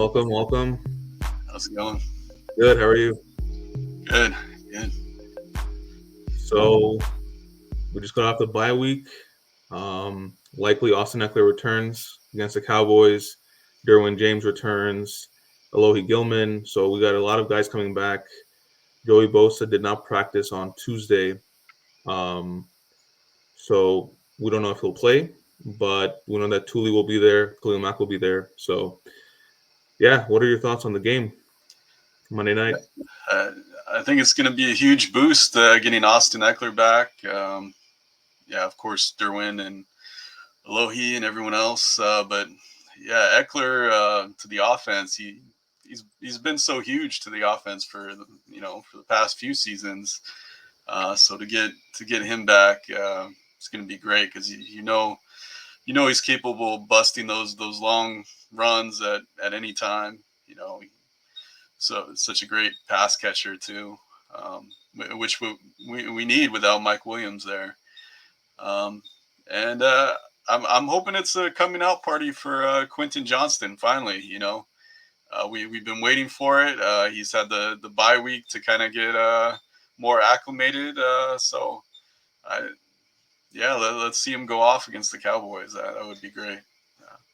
Welcome, welcome. How's it going? Good. How are you? Good, good. So we just got off the bye week. Likely Austin Ekeler returns against the Cowboys. Derwin James returns. Alohi Gilman. So we got a lot of guys coming back. Joey Bosa did not practice on Tuesday. Um, so we don't know if he'll play, but we know that Thule will be there. Khalil Mack will be there. So yeah, what are your thoughts on the game Monday night? Uh, I think it's going to be a huge boost getting Austin Eckler back. Yeah, of course, Derwin and Alohi and everyone else. But yeah, Eckler to the offense. He's been so huge to the offense for for the past few seasons. So to get him back, it's going to be great because he's capable of busting those long runs at any time. So it's such a great pass catcher too, which we need without Mike Williams there. Um, and I'm hoping it's a coming out party for Quentin Johnston. Finally, we've been waiting for it. He's had the bye week to kind of get more acclimated. So I yeah, let's see him go off against the Cowboys. That would be great.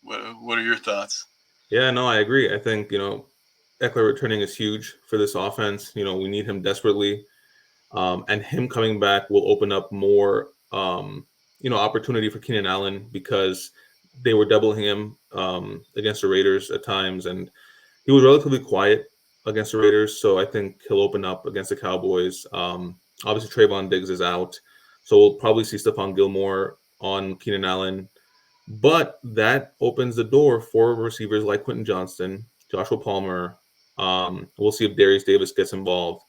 What are your thoughts? Yeah, no, I agree. I think, Eckler returning is huge for this offense. We need him desperately. And him coming back will open up more, opportunity for Keenan Allen because they were doubling him against the Raiders at times. And he was relatively quiet against the Raiders. So I think he'll open up against the Cowboys. Obviously, Trayvon Diggs is out. So we'll probably see Stephon Gilmore on Keenan Allen. But that opens the door for receivers like Quentin Johnston, Joshua Palmer. We'll see if Darius Davis gets involved.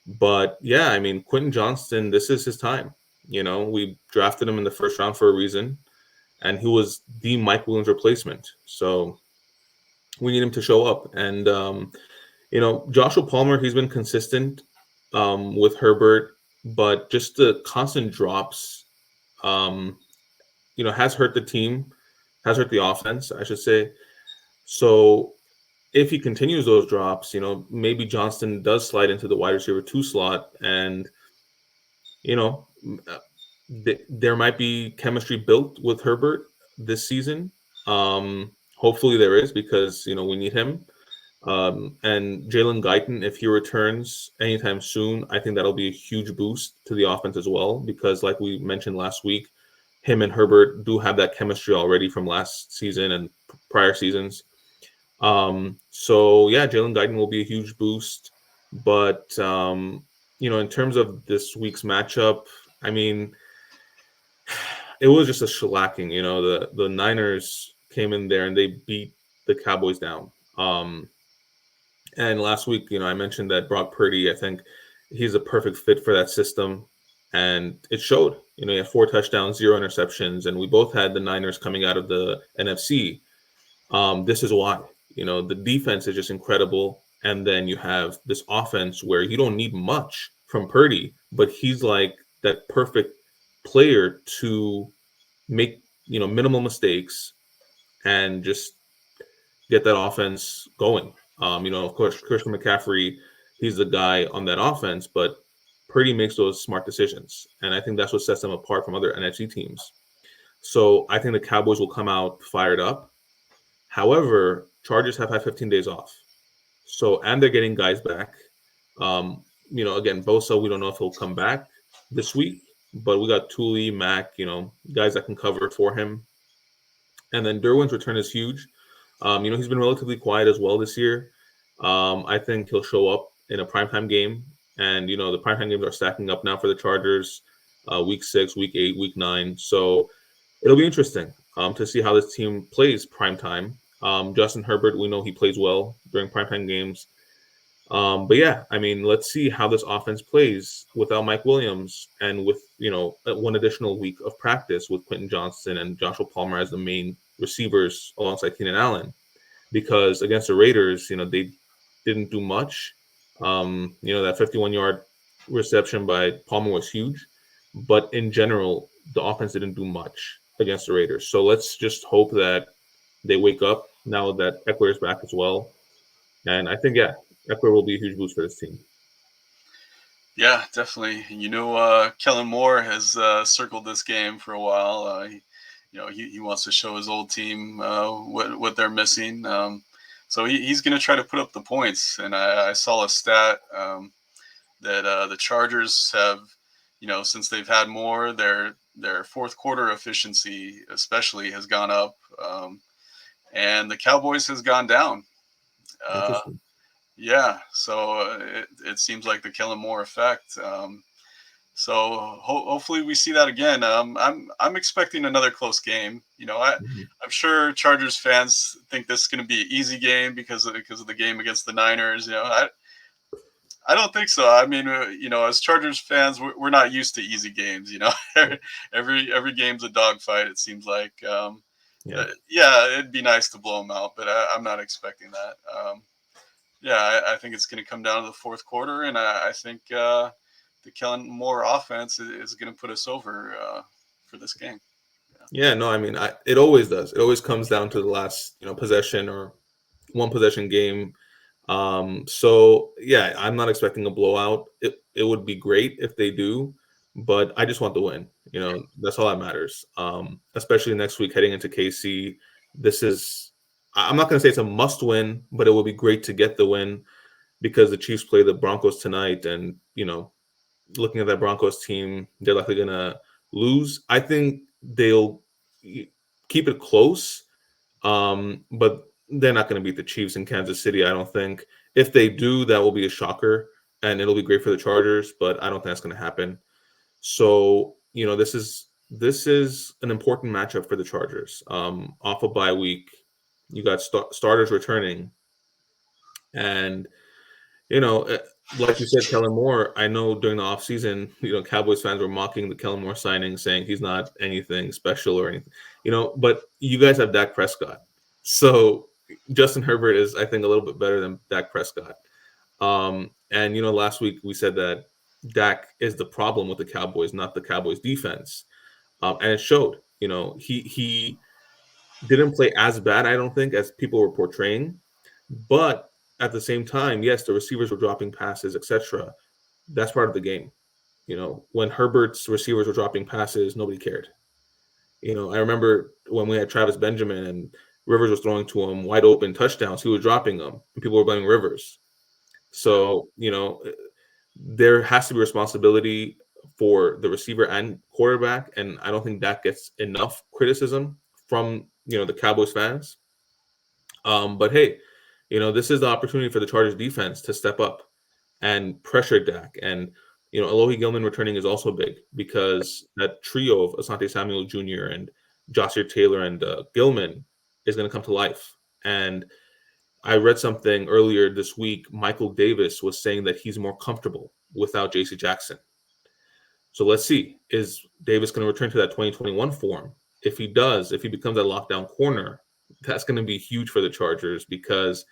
But yeah, I mean, Quentin Johnston, this is his time. We drafted him in the first round for a reason, and he was the Mike Williams replacement. So we need him to show up. And, Joshua Palmer, he's been consistent with Herbert, but just the constant drops, um, has hurt the team, has hurt the offense, I should say. So if he continues those drops, maybe Johnston does slide into the wide receiver 2 slot, and you know, there might be chemistry built with Herbert this season. Hopefully there is because we need him. And Jalen Guyton, if he returns anytime soon, I think that'll be a huge boost to the offense as well because, like we mentioned last week, him and Herbert do have that chemistry already from last season and prior seasons. So yeah, Jalen Guyton will be a huge boost. But in terms of this week's matchup, I mean, it was just a shellacking. The Niners came in there and they beat the Cowboys down. And last week, I mentioned that Brock Purdy, I think he's a perfect fit for that system. And it showed. He had 4 touchdowns, 0 interceptions, and we both had the Niners coming out of the NFC. This is why. The defense is just incredible. And then you have this offense where you don't need much from Purdy, but he's like that perfect player to make, minimal mistakes and just get that offense going. Of course, Christian McCaffrey, he's the guy on that offense, but Purdy makes those smart decisions. And I think that's what sets them apart from other NFC teams. So I think the Cowboys will come out fired up. However, Chargers have had 15 days off. So, and they're getting guys back. Again, Bosa, we don't know if he'll come back this week, but we got Thule, Mack, guys that can cover for him. And then Derwin's return is huge. He's been relatively quiet as well this year. I think he'll show up in a primetime game. And, the primetime games are stacking up now for the Chargers, week 6, week 8, week 9. So it'll be interesting to see how this team plays primetime. Justin Herbert, we know he plays well during primetime games. But yeah, I mean, let's see how this offense plays without Mike Williams and with, one additional week of practice with Quentin Johnston and Joshua Palmer as the main receivers alongside Keenan Allen. Because against the Raiders, they didn't do much. That 51-yard reception by Palmer was huge. But in general, the offense didn't do much against the Raiders. So let's just hope that they wake up now that Ekeler is back as well. And I think, yeah, Eckler will be a huge boost for this team. Yeah, definitely. Kellen Moore has circled this game for a while. He wants to show his old team what they're missing. So he's going to try to put up the points. And I saw a stat that the Chargers have, since they've had Moore, their fourth quarter efficiency especially has gone up, and the Cowboys has gone down. Uh, Interesting. yeah, so it seems like the Kellen Moore effect. So hopefully we see that again. I'm expecting another close game. Mhm. I'm sure Chargers fans think this is going to be an easy game because of the game against the Niners. I don't think so. I mean, as Chargers fans, we're not used to easy games. Every game's a dogfight. It seems like. Yeah. Yeah, it'd be nice to blow them out, but I'm not expecting that. Yeah, I think it's going to come down to the fourth quarter, and I think the Kellen Moore offense is going to put us over for this game. Yeah, no, I mean, it always does. It always comes down to the last, possession or one possession game. So yeah, I'm not expecting a blowout. It would be great if they do, but I just want the win. That's all that matters. Especially next week heading into KC. This is I'm not going to say it's a must win, but it will be great to get the win because the Chiefs play the Broncos tonight, and looking at that Broncos team, they're likely going to lose. I think they'll keep it close, but they're not going to beat the Chiefs in Kansas City, I don't think. If they do, that will be a shocker, and it'll be great for the Chargers, but I don't think that's going to happen. So, this is an important matchup for the Chargers. Off a bye week, you got starters returning, and like you said, Kellen Moore, I know during the offseason, Cowboys fans were mocking the Kellen Moore signing, saying he's not anything special or anything, but you guys have Dak Prescott. So Justin Herbert is, I think, a little bit better than Dak Prescott. And, last week we said that Dak is the problem with the Cowboys, not the Cowboys defense. And it showed, he didn't play as bad, I don't think, as people were portraying. But at the same time, yes, the receivers were dropping passes, etc. That's part of the game. When Herbert's receivers were dropping passes, nobody cared. I remember when we had Travis Benjamin and Rivers was throwing to him wide open touchdowns, he was dropping them, and people were blaming Rivers. Yeah, So, there has to be responsibility for the receiver and quarterback, and I don't think that gets enough criticism from, the Cowboys fans. But hey, this is the opportunity for the Chargers defense to step up and pressure Dak. And, Alohi Gilman returning is also big because that trio of Asante Samuel Jr. and Joshua Taylor and Gilman is going to come to life. And I read something earlier this week. Michael Davis was saying that he's more comfortable without JC Jackson. So let's see. Is Davis going to return to that 2021 form? If he does, if he becomes a lockdown corner, that's going to be huge for the Chargers because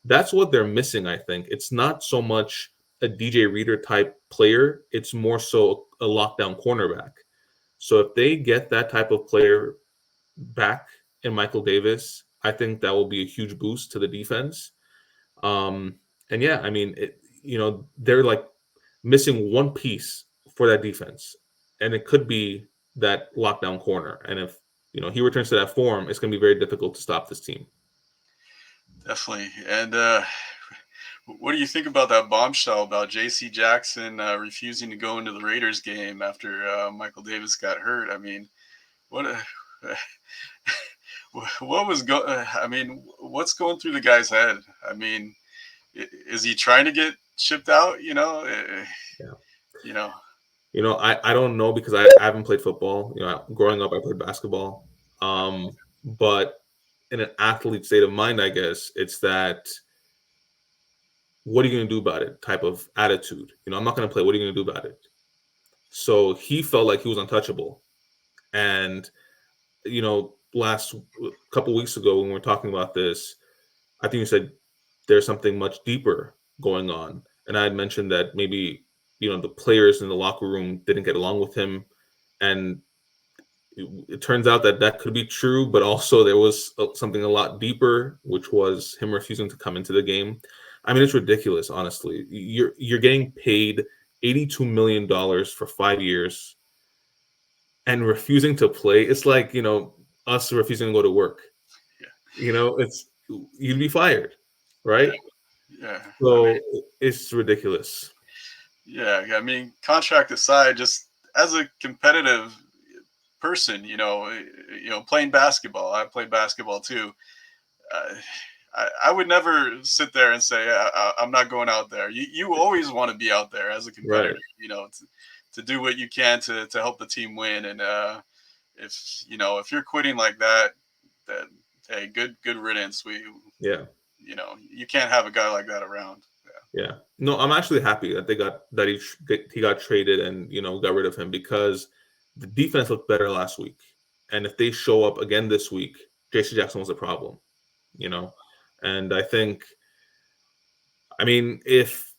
that's what they're missing, I think. It's not so much a DJ Reader type player, it's more so a lockdown cornerback. So if they get that type of player back in Michael Davis, I think that will be a huge boost to the defense. And yeah, I mean, they're like missing one piece for that defense, and it could be that lockdown corner. And if he returns to that form, it's going to be very difficult to stop this team. definitely. And what do you think about that bombshell about J.C. Jackson refusing to go into the Raiders game after Michael Davis got hurt? I mean, what what was I mean, what's going through the guy's head? I mean, is he trying to get shipped out? Yeah. You know. I don't know because I haven't played football. Growing up, I played basketball. But in an athlete state of mind, I guess it's that what are you going to do about it type of attitude. I'm not going to play. What are you going to do about it? So he felt like he was untouchable. And, last couple weeks ago when we were talking about this, I think you said there's something much deeper going on. And I had mentioned that maybe, the players in the locker room didn't get along with him. And, it turns out that could be true, but also there was something a lot deeper, which was him refusing to come into the game. I mean, it's ridiculous, honestly. You're getting paid $82 million for 5 years and refusing to play. It's like, us refusing to go to work. It's you'd be fired, Yeah, right? yeah. I mean, So it's ridiculous. yeah. I mean, contract aside, just as a competitive person, playing basketball. I played basketball too. Uh, I would never sit there and say I'm not going out there. You always want to be out there as a competitor, Right. to do what you can to help the team win. And if you're quitting like that, then hey, good riddance. Yeah. You can't have a guy like that around. Yeah. No, I'm actually happy that he got traded and got rid of him, because the defense looked better last week. And if they show up again this week, JC Jackson was a problem, you know. And I mean, if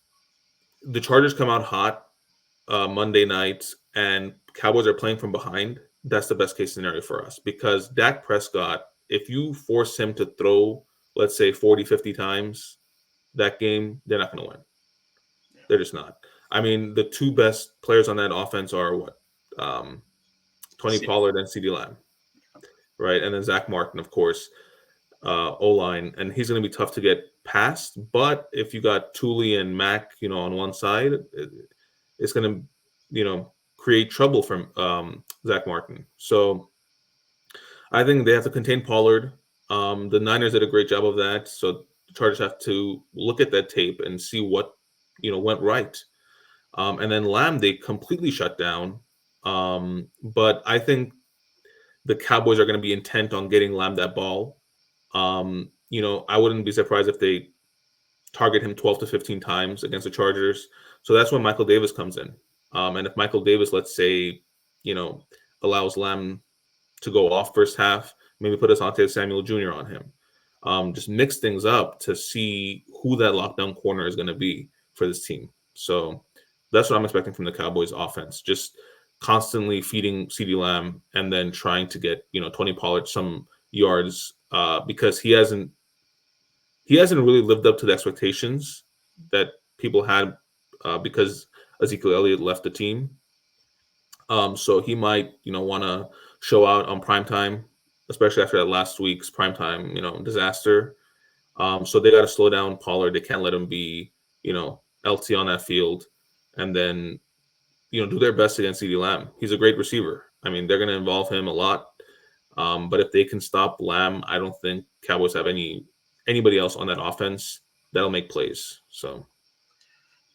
the Chargers come out hot Monday night and Cowboys are playing from behind, that's the best case scenario for us, because Dak Prescott, if you force him to throw, let's say 40, 50 times that game, they're not going to win. Yeah. They're just not. I mean, the two best players on that offense are what? Tony See, Pollard and CeeDee Lamb, right? And then Zach Martin, of course, O-line. And he's going to be tough to get past. But if you got Thule and Mack, on one side, it's going to, create trouble from Zach Martin. So I think they have to contain Pollard. The Niners did a great job of that. So the Chargers have to look at that tape and see what, went right. And then Lamb, they completely shut down. But I think the Cowboys are going to be intent on getting Lamb that ball. I wouldn't be surprised if they target him 12 to 15 times against the Chargers. So that's when Michael Davis comes in. And if Michael Davis, let's say, allows Lamb to go off first half, maybe put Asante Samuel Jr. on him. Just mix things up to see who that lockdown corner is going to be for this team. So that's what I'm expecting from the Cowboys offense. Just constantly feeding CeeDee Lamb and then trying to get, Tony Pollard some yards because he hasn't really lived up to the expectations that people had because Ezekiel Elliott left the team. So he might, want to show out on primetime, especially after that last week's primetime, disaster. So they got to slow down Pollard. They can't let him be, LT on that field, and then, do their best against CeeDee Lamb. He's a great receiver. I mean, they're going to involve him a lot. But if they can stop Lamb, I don't think Cowboys have anybody else on that offense that'll make plays. So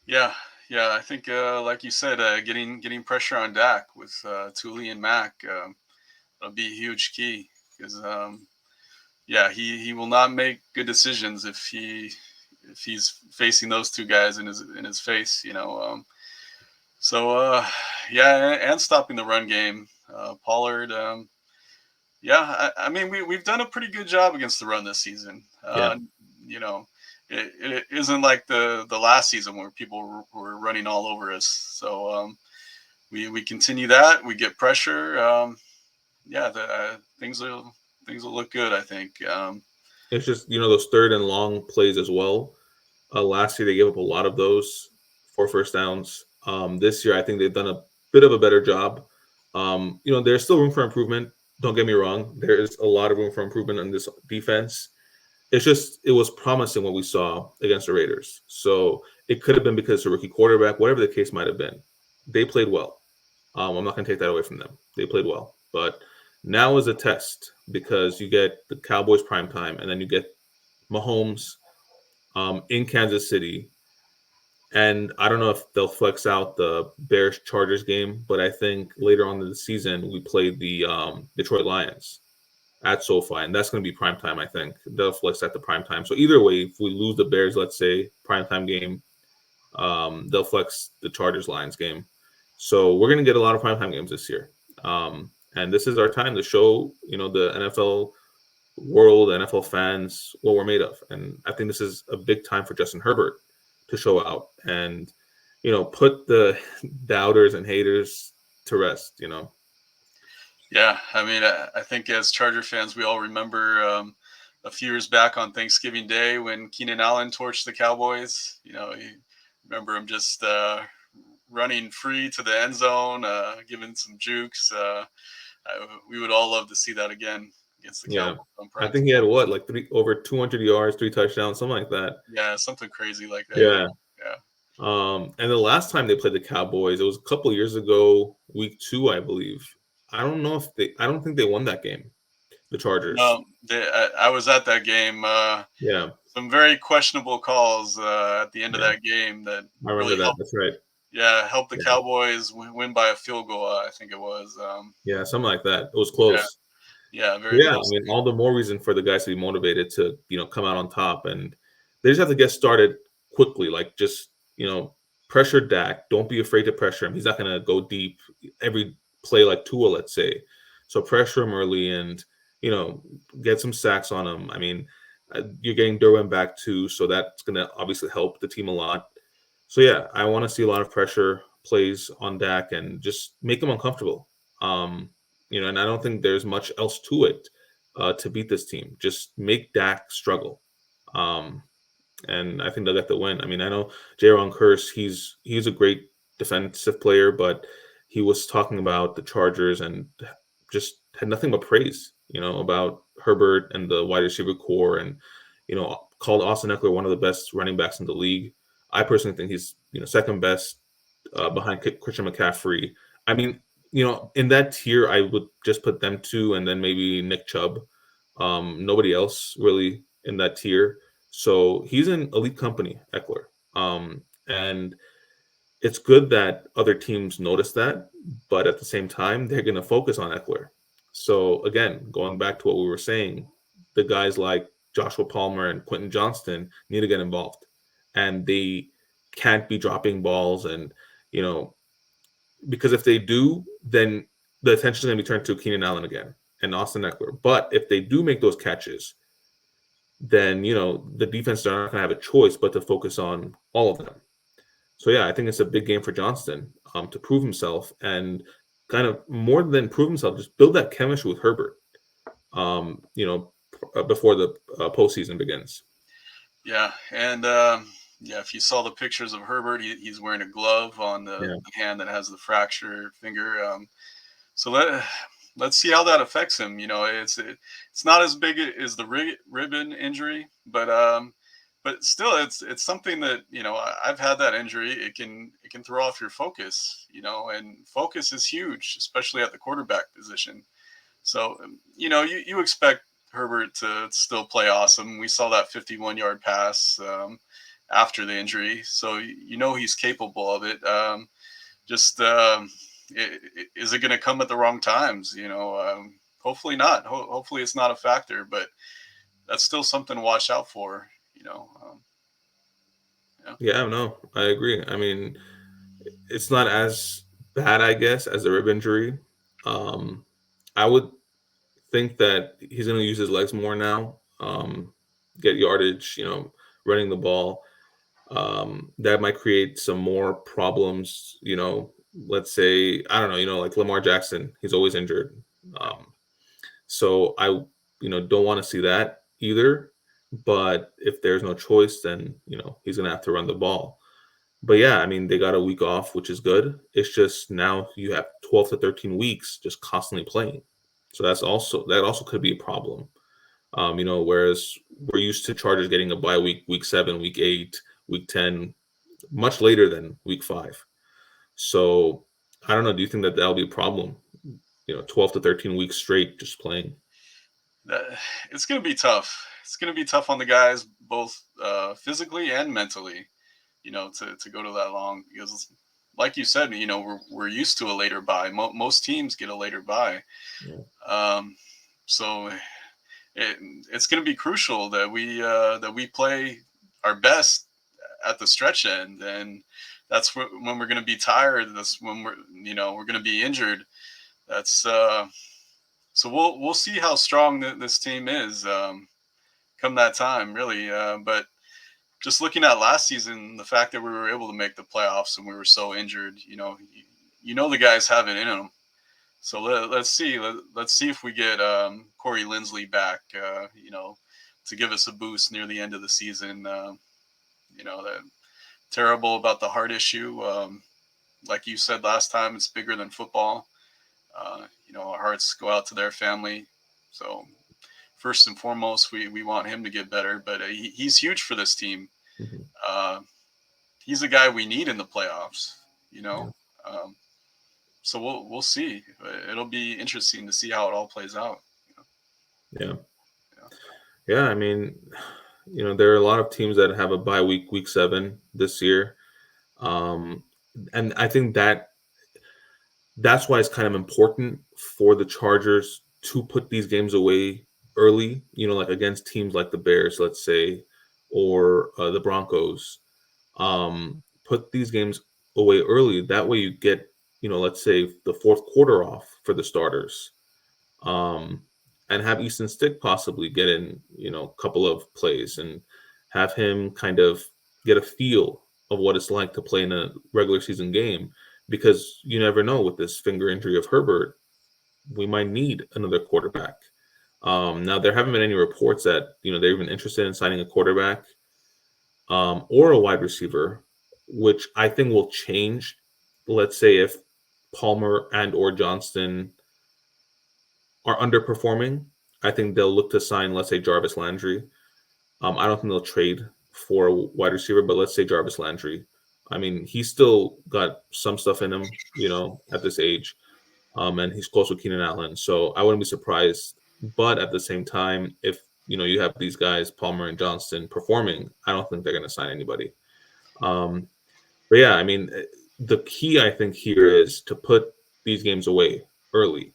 yeah, I think like you said, getting pressure on Dak with Thule and Mack, that'll be a huge key because he will not make good decisions if he's facing those two guys in his face, So and stopping the run game, Pollard. I mean we've done a pretty good job against the run this season. yeah, You know, it isn't like the last season where people were running all over us. So we continue that. We get pressure. Things will look good, I think. it's just those third and long plays as well. Last year they gave up a lot of those for first downs. This year I think they've done a bit of a better job. There's still room for improvement. Don't get me wrong. There is a lot of room for improvement on this defense. It was promising what we saw against the Raiders. So it could have been because it's a rookie quarterback, whatever the case might have been. They played well. I'm not going to take that away from them. They played well. But now is a test because you get the Cowboys primetime and then you get Mahomes in Kansas City. And I don't know if they'll flex out the Bears Chargers game, but I think later on in the season we played the Detroit Lions at SoFi, and that's going to be prime time. I think they'll flex at the prime time. So either way, if we lose the Bears, let's say primetime game, they'll flex the Chargers Lions game. So we're going to get a lot of primetime games this year, and this is our time to show the NFL world, NFL fans what we're made of. And I think this is a big time for Justin Herbert to show out and put the doubters and haters to rest. Yeah, I mean, I think as Charger fans, we all remember a few years back on Thanksgiving Day when Keenan Allen torched the Cowboys. You remember him just running free to the end zone, giving some jukes. We would all love to see that again against the Yeah. Cowboys on I prime think he had time. what, like over 200 yards, 3 touchdowns, something like that. Yeah, something crazy like that. Yeah. Yeah. And the last time they played the Cowboys, it was a couple years ago, week 2, I believe. I don't think they won that game, the Chargers. No, I was at that game. Yeah. Some very questionable calls at the end of Yeah. that game that I remember really that. helped. That's right. Yeah, helped the Yeah. Cowboys win by a field goal. I think it was. Yeah. Something like that. It was Yeah, close. yeah, very Yeah, I close. mean, all the more reason for the guys to be motivated to, come out on top, and they just have to get started quickly. Like, just pressure Dak. Don't be afraid to pressure him. He's not going to go deep every play like Tua, let's say. So pressure him early, and you know, get some sacks on him. I mean, you're getting Derwin back too, so that's going to obviously help the team a lot. So yeah, I want to see a lot of pressure plays on Dak and just make him uncomfortable. And I don't think there's much else to it to beat this team. Just make Dak struggle. Um, and I think they'll get the win. I mean, I know Jaron Curse, he's a great defensive player, but he was talking about the Chargers and just had nothing but praise, about Herbert and the wide receiver core, and called Austin Eckler one of the best running backs in the league. I personally think he's second best behind Christian McCaffrey. I mean, in that tier, I would just put them two, and then maybe Nick Chubb. Nobody else really in that tier. So he's in elite company, Eckler. And it's good that other teams notice that, but at the same time, they're going to focus on Eckler. So again, going back to what we were saying, the guys like Joshua Palmer and Quentin Johnston need to get involved, and they can't be dropping balls. And you know, because if they do, then the attention is going to be turned to Keenan Allen again and Austin Eckler. But if they do make those catches, then the defense are not going to have a choice but to focus on all of them. So yeah, I think it's a big game for Johnston to prove himself, and kind of more than prove himself, just build that chemistry with Herbert. Um, you know, Before the postseason begins. Yeah, and yeah, if you saw the pictures of Herbert, he's wearing a glove on Yeah, the hand that has the fractured finger. So let's see how that affects him. It's not as big as the ribbon injury, but still, it's something that I've had that injury. It can throw off your focus. And focus is huge, especially at the quarterback position. So you expect Herbert to still play awesome. We saw that 51-yard pass after the injury, so he's capable of it. Just is it going to come at the wrong times? Hopefully not. Hopefully it's not a factor, but that's still something to watch out for. Yeah. yeah, no, I agree. I mean, it's not as bad, I guess, as a rib injury. Um, I would think that he's going to use his legs more now, get yardage, running the ball. That might create some more problems. Let's say, I don't know, like Lamar Jackson, he's always injured. Um, so I, don't want to see that either. But if there's no choice, then he's gonna have to run the ball. But yeah, I mean, they got a week off, which is good. It's just now you have 12 to 13 weeks just constantly playing. So that also could be a problem. Whereas we're used to Chargers getting a bye week, week 7, week 8, week 10, much later than week 5. So I don't know. Do you think that that'll be a problem? 12 to 13 weeks straight just playing. That, it's going to be tough. It's going to be tough on the guys, both physically and mentally. To go to that long, because like you said, we're used to a later bye. Most teams get a later bye. Yeah. So it's going to be crucial that we play our best at the stretch end, and that's when we're going to be tired. That's when we're going to be injured. That's so we'll see how strong this team is come that time, really. But just looking at last season, the fact that we were able to make the playoffs and we were so injured, the guys have it in them. So let's see. Let's see if we get Corey Linsley back. To give us a boost near the end of the season. That terrible about the heart issue. Like you said last time, it's bigger than football. Our hearts go out to their family. So first and foremost, we want him to get better. But he's huge for this team. Mm-hmm. Uh, he's a guy we need in the playoffs. You Yeah. know. So we'll see. It'll be interesting to see how it all plays out. Yeah. Yeah. Yeah. I mean, there are a lot of teams that have a bye week 7 this year. And I think that's why it's kind of important for the Chargers to put these games away early, like against teams like the Bears, let's say, or the Broncos. Put these games away early. That way you get, let's say the fourth quarter off for the starters. Um, and have Easton Stick possibly get in, a couple of plays and have him kind of get a feel of what it's like to play in a regular season game, because you never know with this finger injury of Herbert, we might need another quarterback. Now there haven't been any reports that they're even interested in signing a quarterback or a wide receiver, which I think will change. Let's say if Palmer and or Johnston are underperforming, I think they'll look to sign, let's say, Jarvis Landry. I don't think they'll trade for a wide receiver, but let's say Jarvis Landry. I mean, he's still got some stuff in him, at this age, and he's close with Keenan Allen. So I wouldn't be surprised. But at the same time, if you have these guys, Palmer and Johnston, performing, I don't think they're going to sign anybody. But yeah, I mean, the key I think here is to put these games away early.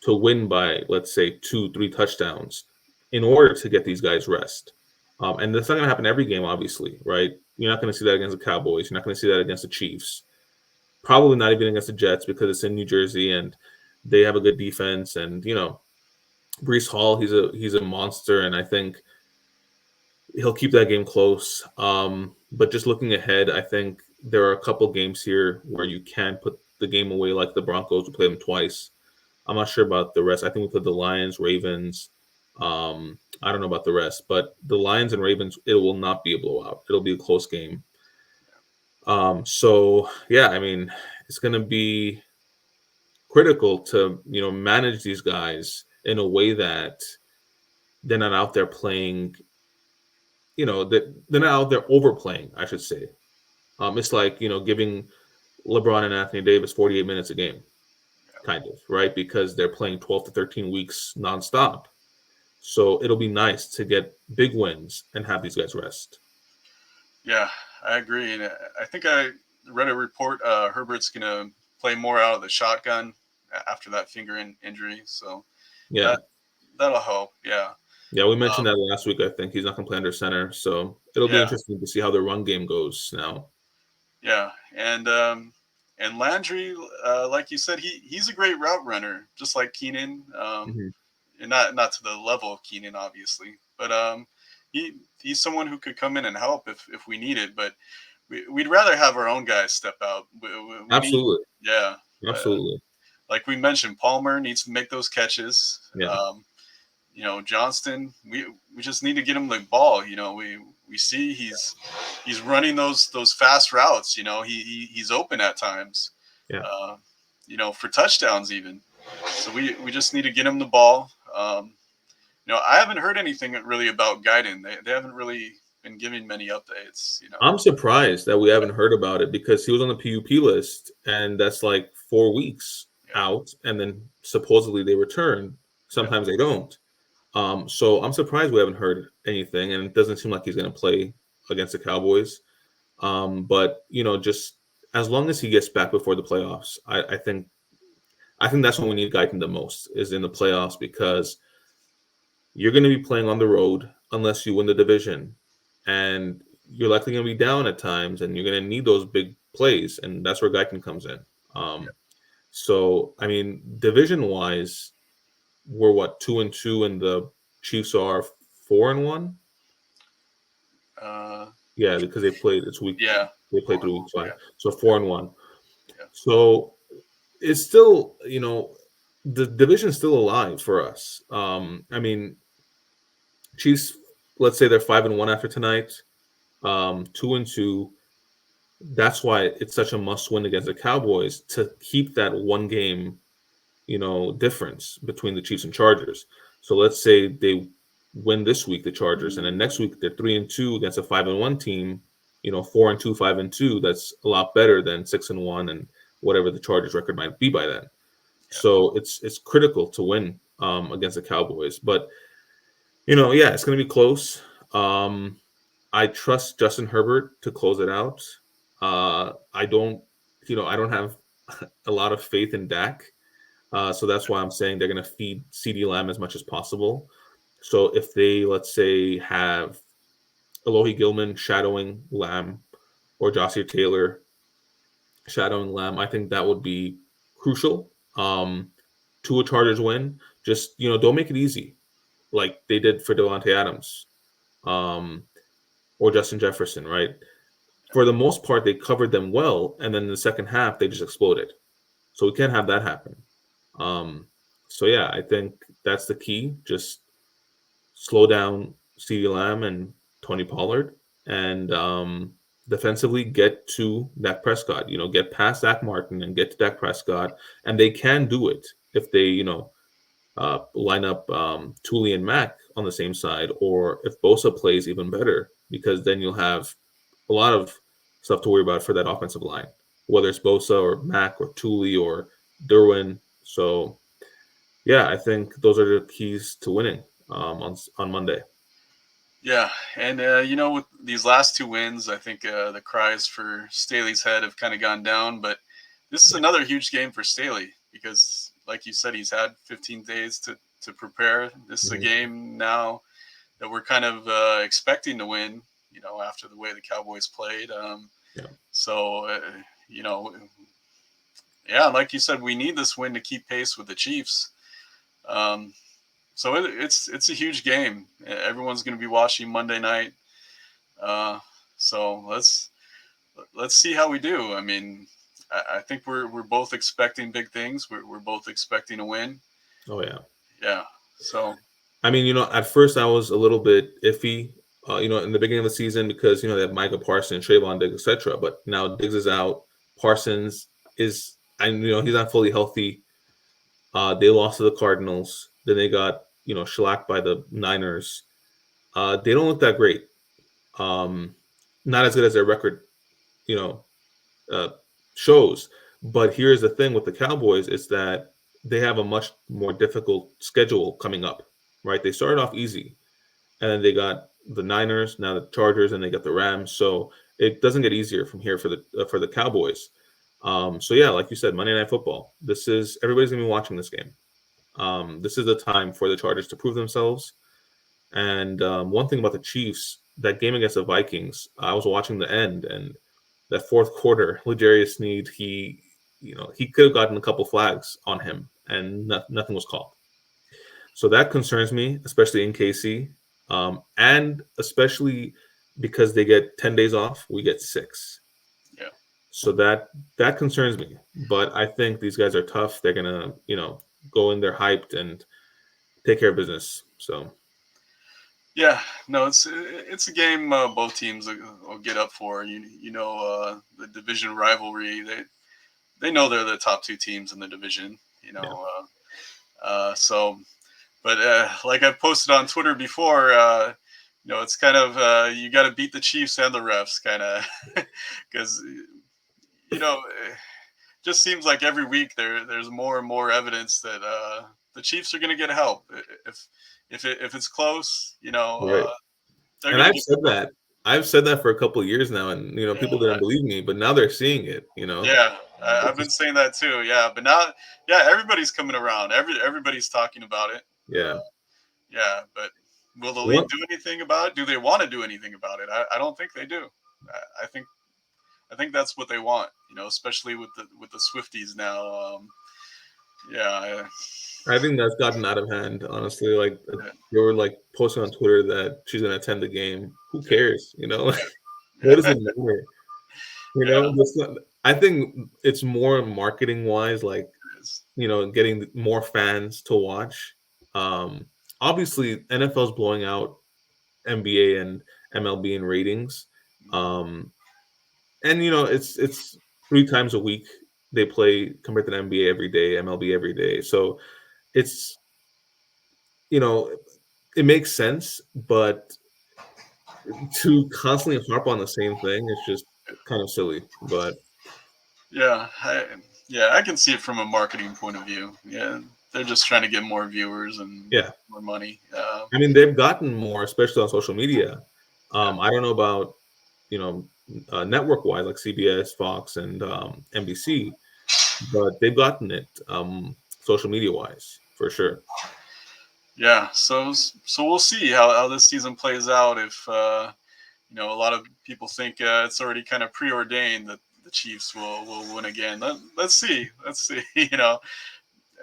To win by, let's say, 2-3 touchdowns in order to get these guys rest. And that's not going to happen every game, obviously, right? You're not going to see that against the Cowboys. You're not going to see that against the Chiefs. Probably not even against the Jets because it's in New Jersey and they have a good defense. And, Breece Hall, he's a monster, and I think he'll keep that game close. But just looking ahead, I think there are a couple games here where you can put the game away, like the Broncos. We play them twice. I'm not sure about the rest. I think we put the Lions, Ravens. I don't know about the rest, but the Lions and Ravens, it will not be a blowout. It'll be a close game. So yeah, I mean, it's going to be critical to manage these guys in a way that they're not out there playing. That they're not out there overplaying, I should say. It's like giving LeBron and Anthony Davis 48 minutes a game, kind of, right? Because they're playing 12 to 13 weeks nonstop. So it'll be nice to get big wins and have these guys rest. Yeah, I agree. And I think I read a report Herbert's going to play more out of the shotgun after that finger injury. So Yeah. that'll help. Yeah. Yeah, we mentioned that last week. I think he's not going to play under center. So it'll be interesting to see how the run game goes now. Yeah. And Landry, like you said, he's a great route runner, just like Keenan. And not to the level of Keenan, obviously, but he's someone who could come in and help if we need it. But we'd rather have our own guys step out. We Absolutely. Absolutely. Like we mentioned, Palmer needs to make those catches. Yeah. Johnston, we just need to get him the ball. We see he's running those fast routes. He's open at times. Yeah. For touchdowns even. So we just need to get him the ball. I haven't heard anything really about Guyton. They haven't really been giving many updates. I'm surprised that we haven't heard about it because he was on the PUP list, and that's like 4 weeks out, and then supposedly they return. Sometimes they don't. So I'm surprised we haven't heard anything, and it doesn't seem like he's going to play against the Cowboys. But just as long as he gets back before the playoffs, I think that's when we need Guyton the most, is in the playoffs, because you're going to be playing on the road unless you win the division, and you're likely going to be down at times, and you're going to need those big plays, and that's where Guyton comes in. So I mean, division-wise, we're 2-2, and the Chiefs are 4-1. Yeah, because they played. It's week. Yeah, they played through week 5, yeah. so 4-1. Yeah. So it's still, the division's still alive for us. I mean, Chiefs, let's say they're 5-1 after tonight, 2-2. That's why it's such a must win against the Cowboys to keep that one game, difference between the Chiefs and Chargers. So let's say they win this week, the Chargers, and then next week they're 3-2 against a 5-1 team. 4-2, 5-2. That's a lot better than 6-1 and whatever the Chargers record might be by then. Yeah. So it's critical to win against the Cowboys. But yeah, it's going to be close. I trust Justin Herbert to close it out. I don't have a lot of faith in Dak. So that's why I'm saying they're going to feed CeeDee Lamb as much as possible. So if they, let's say, have Alohi Gilman shadowing Lamb or Jossier Taylor shadowing Lamb, I think that would be crucial to a Chargers win. Just, don't make it easy like they did for Devontae Adams or Justin Jefferson, right? For the most part, they covered them well, and then in the second half, they just exploded. So we can't have that happen. So yeah, I think that's the key. Just slow down CeeDee Lamb and Tony Pollard, and defensively get to Dak Prescott. Get past Zach Martin and get to Dak Prescott, and they can do it if they line up Thule and Mack on the same side, or if Bosa plays even better, because then you'll have a lot of stuff to worry about for that offensive line, whether it's Bosa or Mack or Thule or Derwin. So, yeah, I think those are the keys to winning on Monday. Yeah, and with these last two wins, I think the cries for Staley's head have kind of gone down. But this is another huge game for Staley because, like you said, he's had 15 days to prepare. This is a game now that we're kind of expecting to win. After the way the Cowboys played. So yeah, like you said, we need this win to keep pace with the Chiefs. So it's a huge game. Everyone's going to be watching Monday night. So let's see how we do. I mean, I think we're both expecting big things. We're both expecting a win. Oh yeah. Yeah. So. I mean, at first I was a little bit iffy, in the beginning of the season because they have Micah Parsons, Trayvon Diggs, etc. But now Diggs is out. Parsons is, and he's not fully healthy. They lost to the Cardinals. Then they got shellacked by the Niners. They don't look that great. Not as good as their record, shows. But here's the thing with the Cowboys is that they have a much more difficult schedule coming up. Right? They started off easy, and then they got the Niners, now the Chargers, and they got the Rams. So it doesn't get easier from here for the Cowboys. So yeah, like you said, Monday Night Football. Everybody's gonna be watching this game. This is the time for the Chargers to prove themselves. And one thing about the Chiefs, that game against the Vikings, I was watching the end, and that fourth quarter, L'Jarius Sneed, he could have gotten a couple flags on him, and nothing was called. So that concerns me, especially in KC, and especially because they get 10 days off, we get 6. Yeah. So that concerns me. But I think these guys are tough. They're gonna, go in there hyped and take care of business. So. Yeah, no, it's a game both teams will get up for. The division rivalry. They know they're the top two teams in the division. So. But like I've posted on Twitter before, it's kind of you got to beat the Chiefs and the refs, kind of, because it just seems like every week there's more and more evidence that the Chiefs are going to get help if it's close. Right. And I've said that for a couple of years now, and people didn't believe me, but now they're seeing it. Yeah, I've been saying that too. Yeah, but now, everybody's coming around. Everybody's talking about it. Yeah. Yeah, but will the league do anything about it? Do they want to do anything about it? I don't think they do. I think that's what they want. Especially with the Swifties now. I think that's gotten out of hand. Honestly, like they were like posting on Twitter that she's gonna attend the game. Who cares? What does it matter? I think it's more marketing wise, like, It is. getting more fans to watch. Um, Obviously, NFL's blowing out NBA and MLB in ratings. Um, and it's 3 times a week they play compared to the NBA every day, MLB every day. So it's you know it makes sense, but to constantly harp on the same thing, it's just kind of silly. But Yeah, yeah, I can see it from a marketing point of view. Yeah, they're just trying to get more viewers and yeah, more money. I mean they've gotten more, especially on social media. Yeah, I don't know about you know network wise like CBS, Fox, and NBC, but they've gotten it social media wise for sure. yeah. So we'll see how this season plays out. If a lot of people think it's already kind of preordained that the Chiefs will win again. Let's see. Let's see.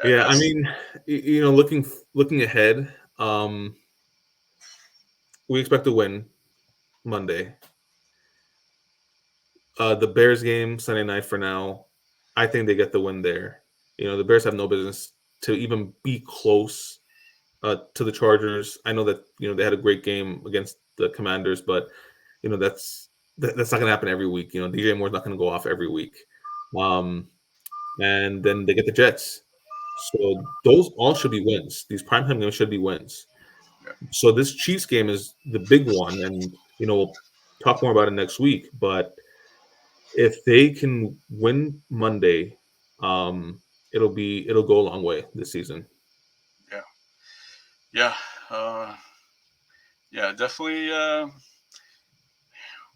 Yeah, I As mean, looking ahead, we expect to win Monday. The Bears game Sunday night for now. I think they get the win there. The Bears have no business to even be close to the Chargers. I know that they had a great game against the Commanders, but that's not going to happen every week. DJ Moore's not going to go off every week. Um, and then they get the Jets. So those all should be wins. These primetime games should be wins. yeah, So this Chiefs game is the big one, and we'll talk more about it next week. But if they can win Monday, it'll go a long way this season. yeah, yeah, uh, yeah. Definitely.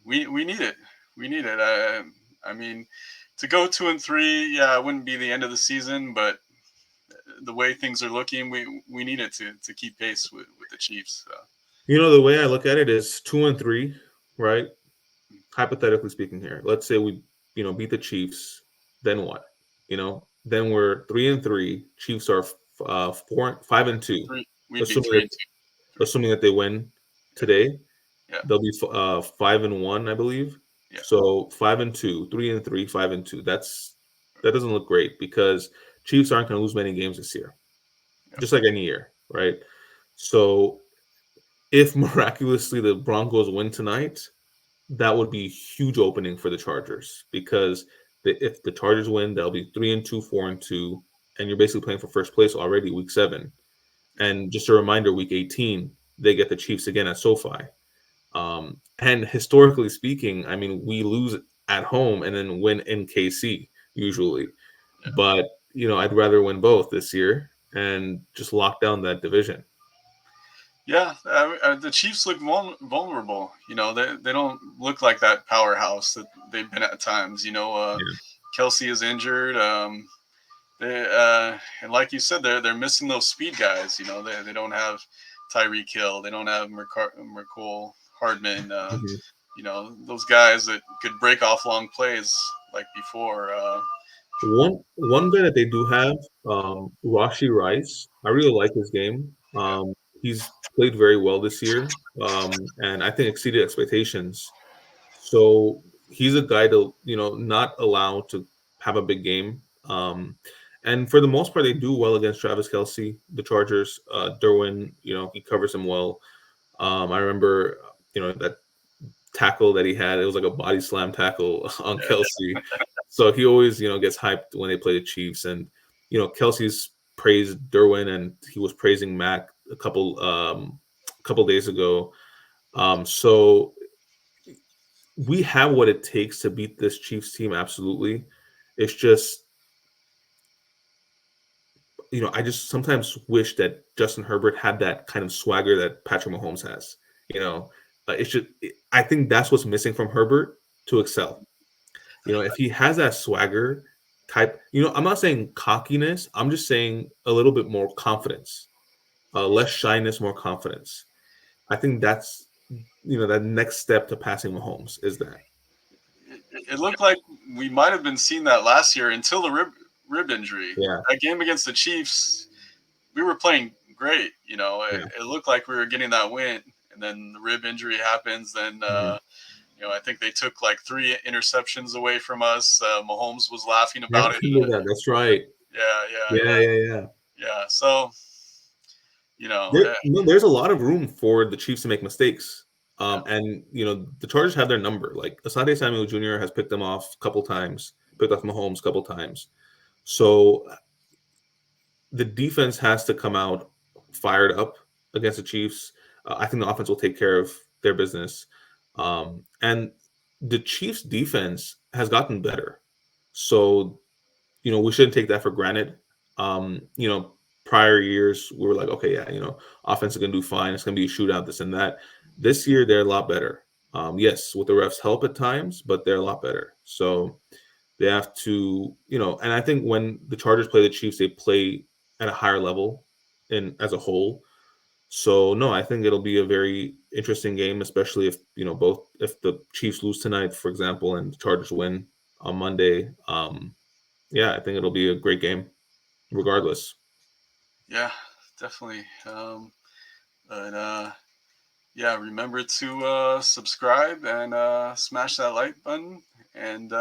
We need it. We need it. I mean, to go 2-3, yeah, it wouldn't be the end of the season, but the way things are looking, we need it to keep pace with the Chiefs. The way I look at it is 2-3, right? Hypothetically speaking, here, let's say we beat the Chiefs, then what? Then we're 3-3. Chiefs are 4-5-2, We'd be assuming three that and two. assuming that they win Yeah, today. yeah, They'll be 5-1, I believe. yeah, So 5-2, 3-3, 5-2. That doesn't look great because Chiefs aren't going to lose many games this year, yeah, just like any year, right? So if miraculously the Broncos win tonight, that would be a huge opening for the Chargers because if the Chargers win, they'll be 3-2, 4-2, and you're basically playing for first place already week 7. And just a reminder, week 18 they get the Chiefs again at SoFi. And historically speaking, I mean, we lose at home and then win in KC usually. yeah. But, I'd rather win both this year and just lock down that division. Yeah, the Chiefs look vulnerable. They don't look like that powerhouse that they've been at times. Yeah. Kelsey is injured. And like you said, they're missing those speed guys. They don't have Tyreek Hill. They don't have McCole Hardman. Mhm. Those guys that could break off long plays like before. One guy that they do have, Rashi Rice. I really like his game. Yeah, He's played very well this year, and I think exceeded expectations. So he's a guy to not allow to have a big game. And for the most part, they do well against Travis Kelsey, the Chargers. Derwin, he covers him well. I remember, that tackle that he had. It was like a body slam tackle on yeah, Kelsey. So he always, gets hyped when they play the Chiefs. And, Kelsey's praised Derwin and he was praising Mac a couple days ago. So we have what it takes to beat this Chiefs team, absolutely. It's just, I just sometimes wish that Justin Herbert had that kind of swagger that Patrick Mahomes has. You know, it's just I think that's what's missing from Herbert to excel. If he has that swagger type, I'm not saying cockiness. I'm just saying a little bit more confidence, less shyness, more confidence. I think that's that next step to passing Mahomes is that. it looked like we might have been seeing that last year until the rib injury. Yeah, That game against the Chiefs, we were playing great. yeah, It looked like we were getting that win, and then the rib injury happens. Then mhm, I think they took like 3 interceptions away from us. Mahomes was laughing I about it. remember that. That's right. Yeah, yeah, Yeah, yeah, yeah, yeah. yeah. So, There, there's a lot of room for the Chiefs to make mistakes. yeah, And the Chargers have their number. Like Asante Samuel Jr. has picked them off a couple times, picked off Mahomes a couple times. So the defense has to come out fired up against the Chiefs. I think the offense will take care of their business. And the Chiefs' defense has gotten better. So we shouldn't take that for granted. Um, you know, Prior years we were like, okay, yeah, offense is gonna do fine. It's gonna be a shootout, this and that. This year they're a lot better. Yes, with the refs' help at times, but they're a lot better. So they have to, and I think when the Chargers play the Chiefs, they play at a higher level in as a whole. So no, I think it'll be a very interesting game, especially if if the Chiefs lose tonight, for example, and the Chargers win on Monday. Yeah, I think it'll be a great game, regardless. yeah, definitely. But yeah, remember to subscribe and smash that like button. And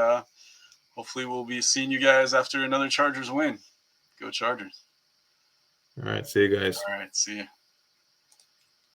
hopefully, we'll be seeing you guys after another Chargers win. Go Chargers. All right, see you guys. All right, see you.